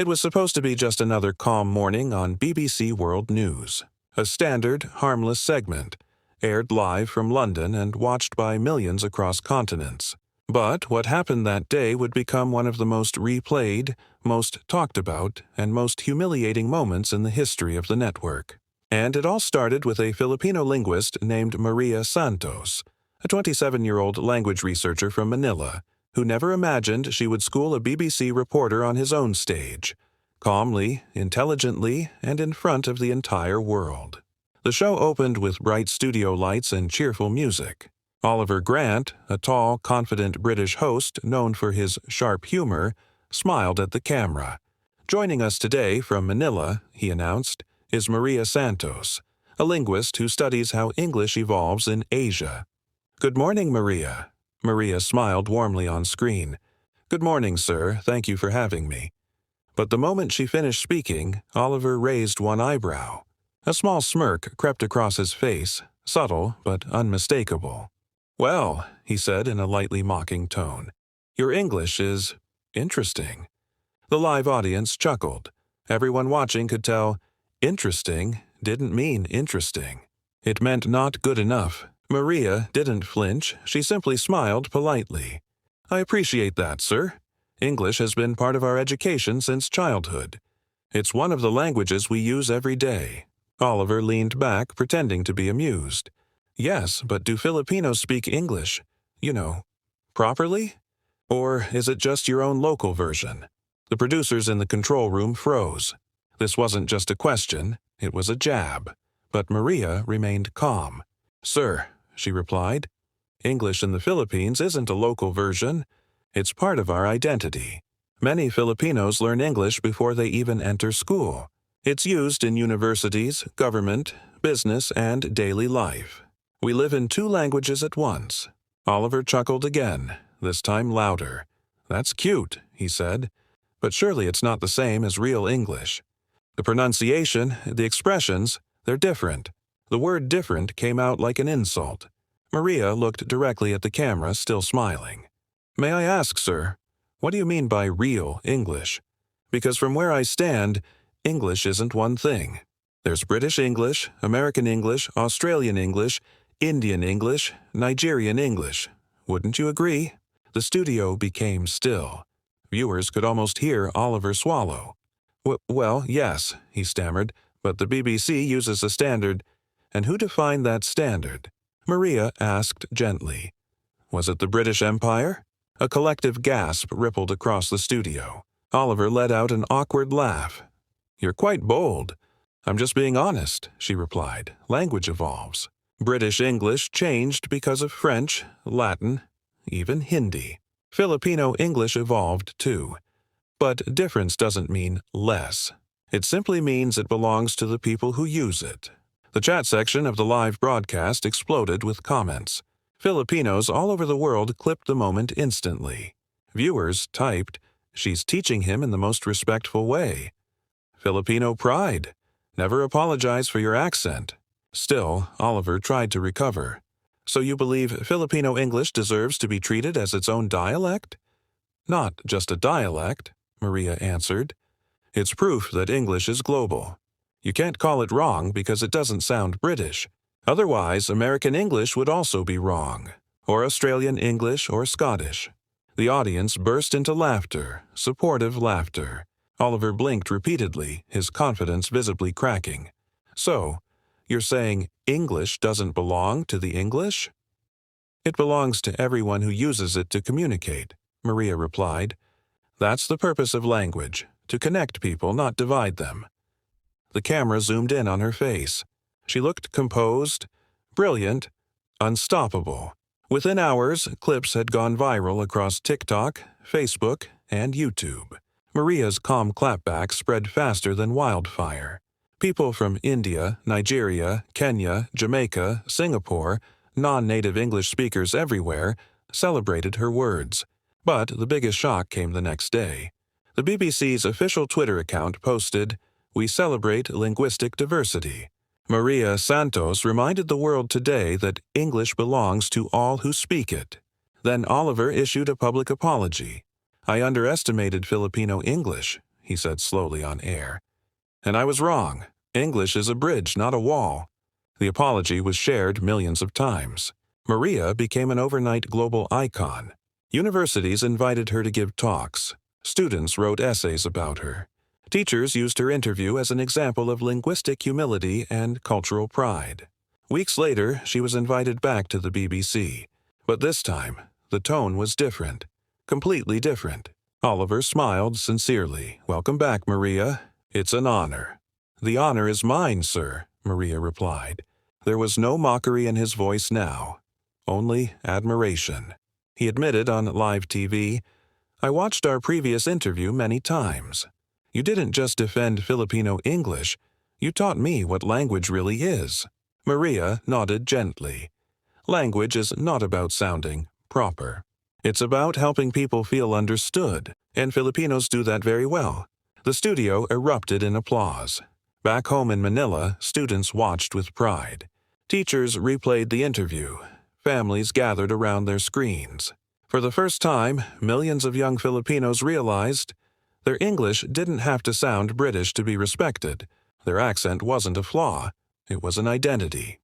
It was supposed to be just another calm morning on BBC World News, a standard, harmless segment, aired live from London and watched by millions across continents. But what happened that day would become one of the most replayed, most talked about, and most humiliating moments in the history of the network. And it all started with a Filipino linguist named Maria Santos, a 27-year-old language researcher from Manila, who never imagined she would school a BBC reporter on his own stage, calmly, intelligently, and in front of the entire world. The show opened with bright studio lights and cheerful music. Oliver Grant, a tall, confident British host known for his sharp humor, smiled at the camera. Joining us today from Manila, he announced, is Maria Santos, a linguist who studies how English evolves in Asia. "Good morning, Maria." Maria smiled warmly on screen. "Good morning, sir. Thank you for having me." But the moment she finished speaking, Oliver raised one eyebrow. A small smirk crept across his face, subtle but unmistakable. "Well," he said in a lightly mocking tone, "your English is interesting." The live audience chuckled. Everyone watching could tell interesting didn't mean interesting. It meant not good enough. Maria didn't flinch. She simply smiled politely. "I appreciate that, sir. English has been part of our education since childhood. It's one of the languages we use every day." Oliver leaned back, pretending to be amused. "Yes, but do Filipinos speak English, properly? Or is it just your own local version?" The producers in the control room froze. This wasn't just a question, it was a jab. But Maria remained calm. "Sir," she replied, "English in the Philippines isn't a local version. It's part of our identity. Many Filipinos learn English before they even enter school. It's used in universities, government, business, and daily life. We live in two languages at once." Oliver chuckled again, this time louder. "That's cute," he said, "but surely it's not the same as real English. The pronunciation, the expressions, they're different." The word different came out like an insult. Maria looked directly at the camera, still smiling. "May I ask, sir, what do you mean by real English? Because from where I stand, English isn't one thing. There's British English, American English, Australian English, Indian English, Nigerian English. Wouldn't you agree?" The studio became still. Viewers could almost hear Oliver swallow. Well, yes," he stammered, "but the BBC uses a standard." "And who defined that standard?" Maria asked gently. "Was it the British Empire?" A collective gasp rippled across the studio. Oliver let out an awkward laugh. "You're quite bold." "I'm just being honest," she replied. "Language evolves. British English changed because of French, Latin, even Hindi. Filipino English evolved too. But difference doesn't mean less. It simply means it belongs to the people who use it." The chat section of the live broadcast exploded with comments. Filipinos all over the world clipped the moment instantly. Viewers typed, "She's teaching him in the most respectful way." "Filipino pride. Never apologize for your accent." Still, Oliver tried to recover. "So you believe Filipino English deserves to be treated as its own dialect?" "Not just a dialect," Maria answered. "It's proof that English is global. You can't call it wrong because it doesn't sound British. Otherwise, American English would also be wrong, or Australian English or Scottish." The audience burst into laughter, supportive laughter. Oliver blinked repeatedly, his confidence visibly cracking. "So, you're saying English doesn't belong to the English?" "It belongs to everyone who uses it to communicate," Maria replied. "That's the purpose of language, to connect people, not divide them." The camera zoomed in on her face. She looked composed, brilliant, unstoppable. Within hours, clips had gone viral across TikTok, Facebook, and YouTube. Maria's calm clapback spread faster than wildfire. People from India, Nigeria, Kenya, Jamaica, Singapore, non-native English speakers everywhere, celebrated her words. But the biggest shock came the next day. The BBC's official Twitter account posted, "We celebrate linguistic diversity." Maria Santos reminded the world today that English belongs to all who speak it. Then Oliver issued a public apology. "I underestimated Filipino English," he said slowly on air. And I was wrong. English is a bridge, not a wall. The apology was shared millions of times. Maria became an overnight global icon. Universities invited her to give talks. Students wrote essays about her. Teachers used her interview as an example of linguistic humility and cultural pride. Weeks later, she was invited back to the BBC. But this time, the tone was different. Completely different. Oliver smiled sincerely. "Welcome back, Maria. It's an honor." "The honor is mine, sir," Maria replied. There was no mockery in his voice now, only admiration. He admitted on live TV, "I watched our previous interview many times. You didn't just defend Filipino English, you taught me what language really is." Maria nodded gently. Language is not about sounding proper. It's about helping people feel understood, and Filipinos do that very well. The studio erupted in applause. Back home in Manila, students watched with pride. Teachers replayed the interview. Families gathered around their screens. For the first time, millions of young Filipinos realized their English didn't have to sound British to be respected. Their accent wasn't a flaw. It was an identity.